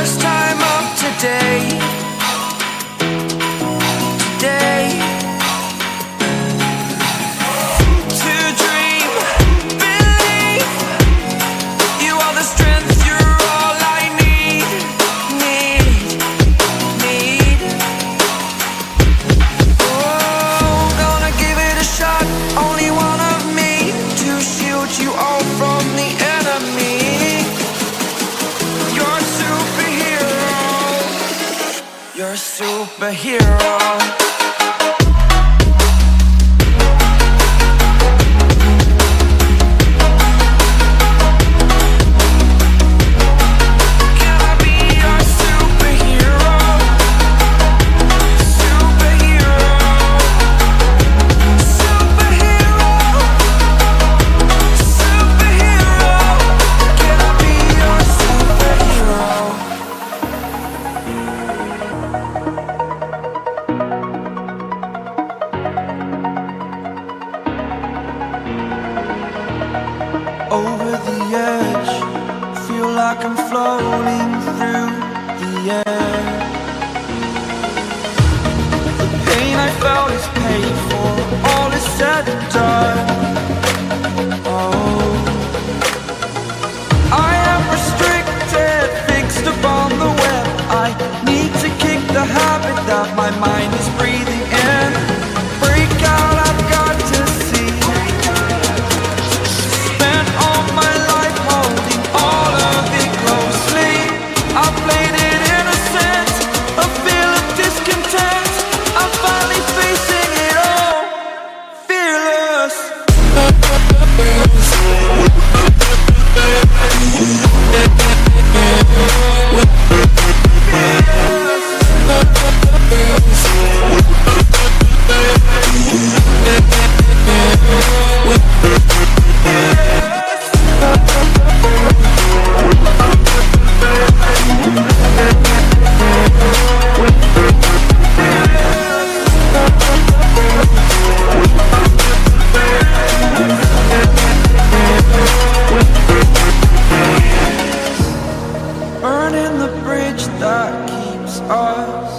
first time of today. To dream, believe. You are the strength, you're all I need. Oh, gonna give it a shot. Only one of me to shield you all from the enemy. You're a superhero. You're a superhero. Over the edge, feel like I'm floating through the air. The pain I felt is paid for, all is said and done. Oh, I am restricted, fixed upon the web. I need to kick the habit that my mind is breathing in. Break out, I've got to see. I played it innocent, a feel of discontent. I'm finally facing it all, fearless. Burning the bridge that keeps us.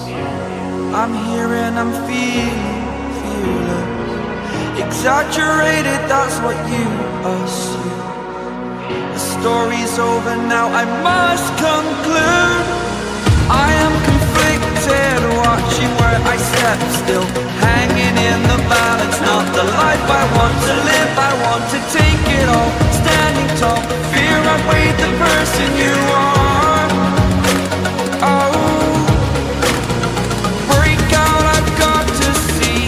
I'm here and I'm feeling fearless. Exaggerated, that's what you assume. The story's over now, I must conclude. I am conflicted, watching where I step still, hanging in the balance. Not the life I want to live, I want to take it all. Standing tall, fear outweighed the person you are. Oh, break out, I've got to see.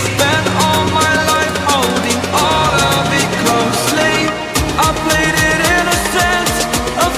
Spent all my life holding all of it closely. I played it innocent, a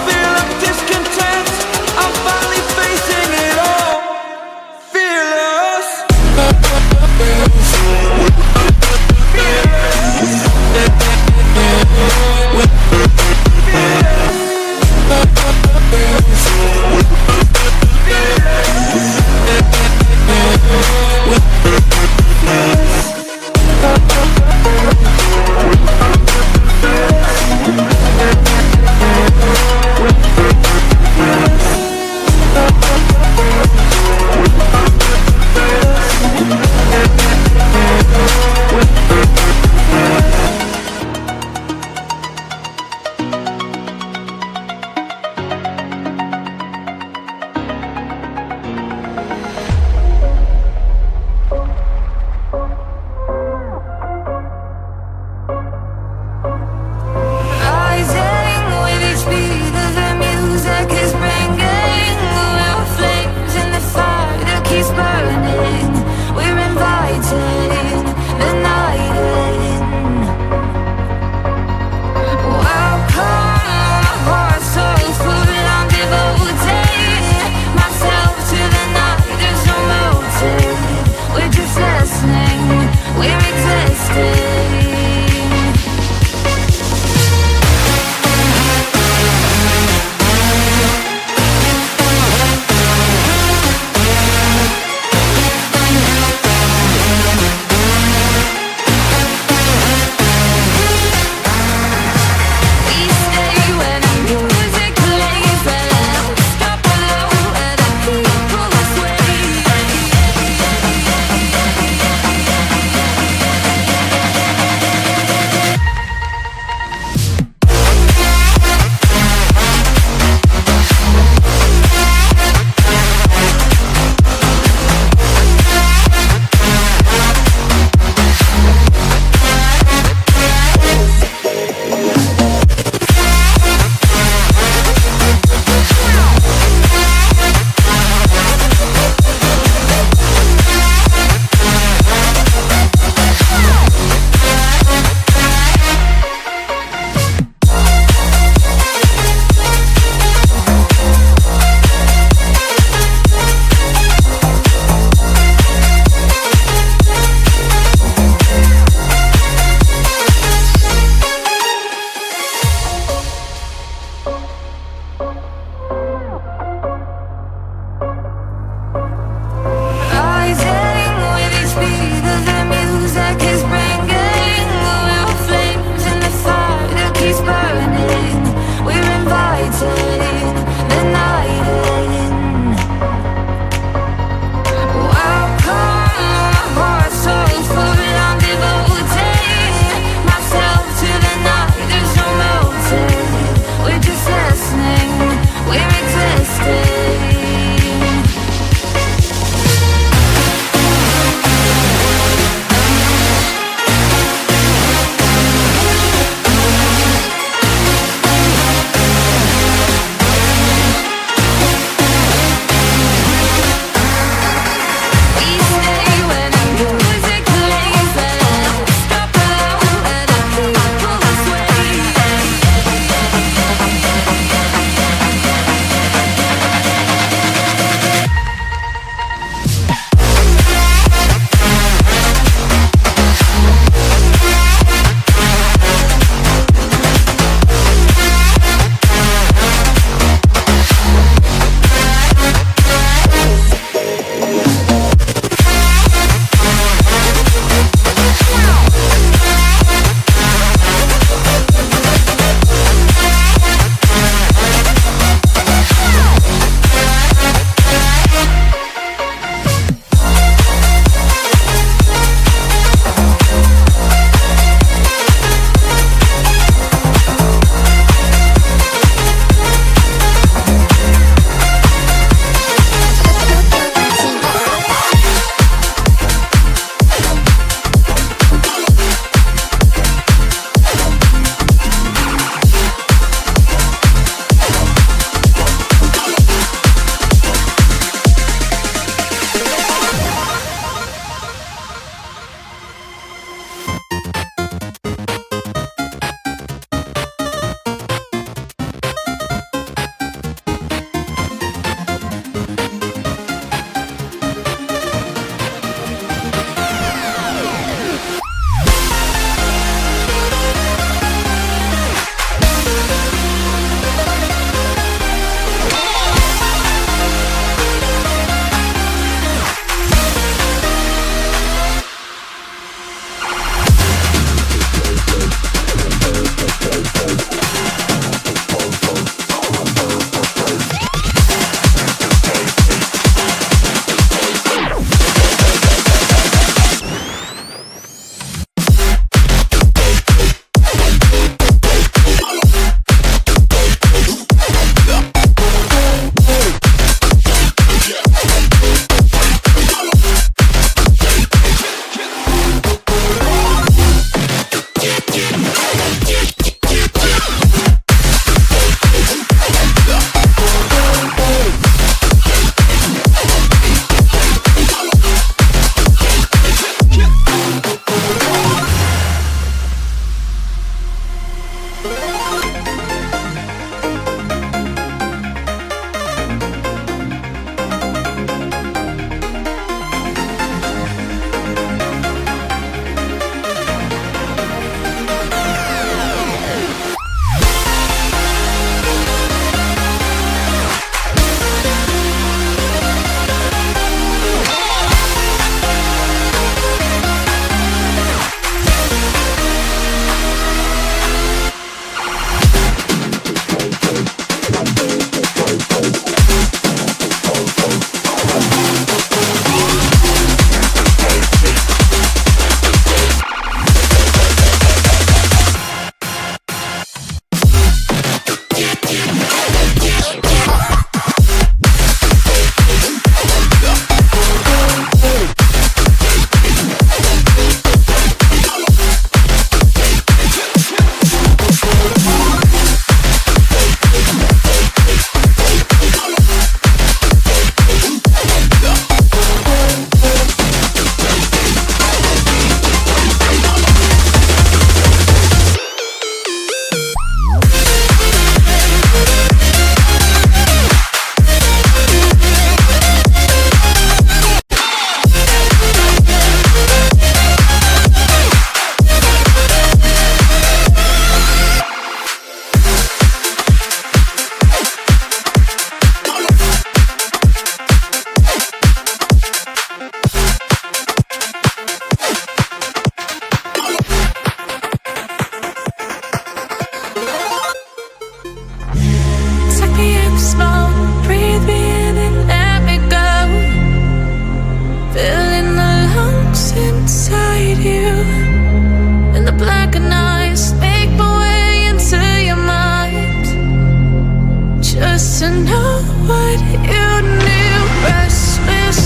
know what you knew. Restless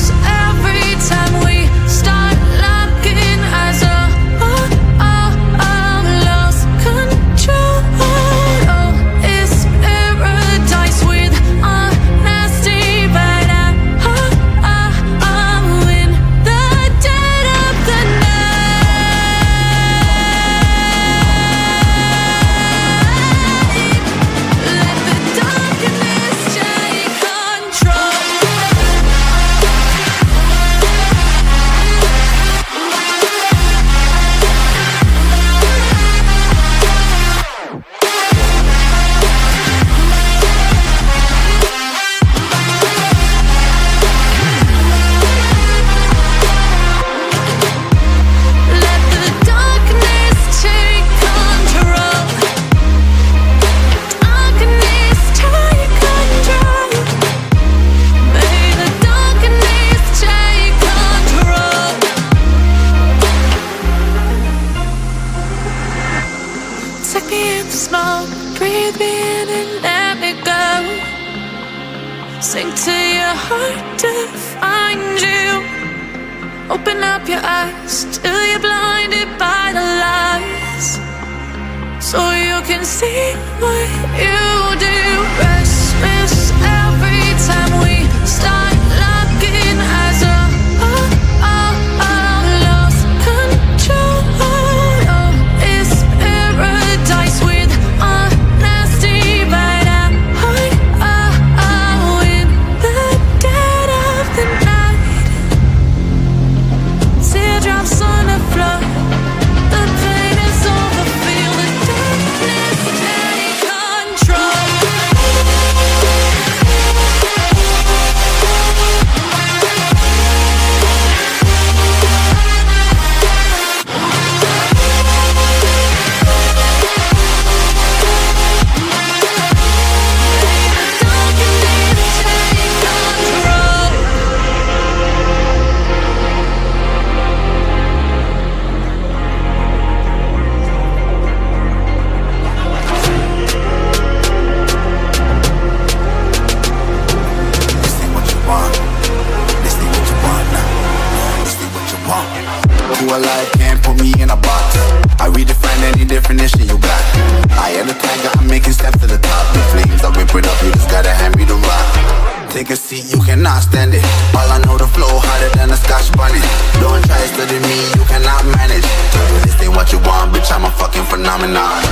every time we start locking eyes. Lost control. Oh, it's paradise with honesty, but I'm in the dead of the night. Let the darkness take control. Let the darkness take control. Darkness take control. May the darkness take control. Take me in the smoke, breathe me in and let me go. Sink to your heart to find you. Open up your eyes till you're blinded by the lies, so you can see what you do. Restless every time we start locking eyes. Lost control. Oh, it's paradise with honesty, but I'm in the dead of the night. Teardrops on the floor. The pain is over. Feel the darkness take control. You alive, can't put me in a box. I redefine any definition you got. I am the tiger, I'm making steps to the top. The flames, I whip it up, you just gotta hand me the rock. Take a seat, you cannot stand it. All I know, the flow harder than a Scotch bunny. Don't try to study me, you cannot manage. This ain't what you want, bitch, I'm a fucking phenomenon.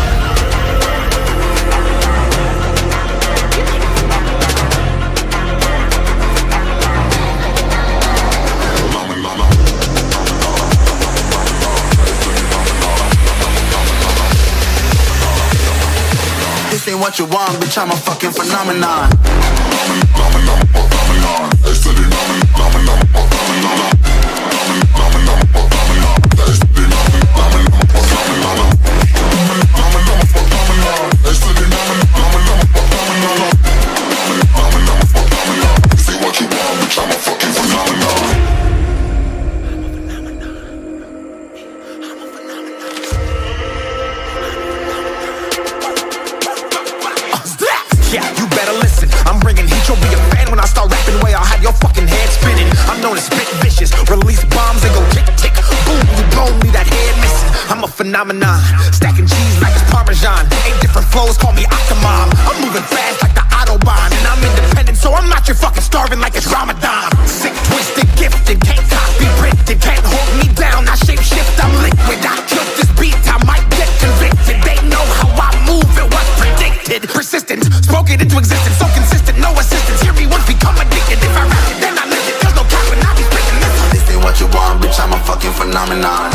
This ain't what you want, bitch, I'm a fucking phenomenon. Yeah, you better listen. I'm bringing heat, you'll be a fan when I start rapping. Way I'll have your fucking head spinning. I'm known as spit vicious, release bombs and go tick tick boom. You blown me that head missing. I'm a phenomenon, stacking cheese like it's Parmesan. 8 different flows, call me Octomom. I'm moving fast like the Autobahn, and I'm independent, so I'm not your fucking starving like it's Ramadan. Sick, twisted, gifted, can't copy, printed, can't hold me down. I shape shift, I'm liquid. I killed this beat, I might get convicted. They know how I move, it was predicted. Persistent, spoke it into existence, so consistent, no assistance. Hear me once, become addicted. If I rap it, then I live it. There's no cap when I be spitting this. This ain't what you want, bitch, I'm a fucking phenomenon.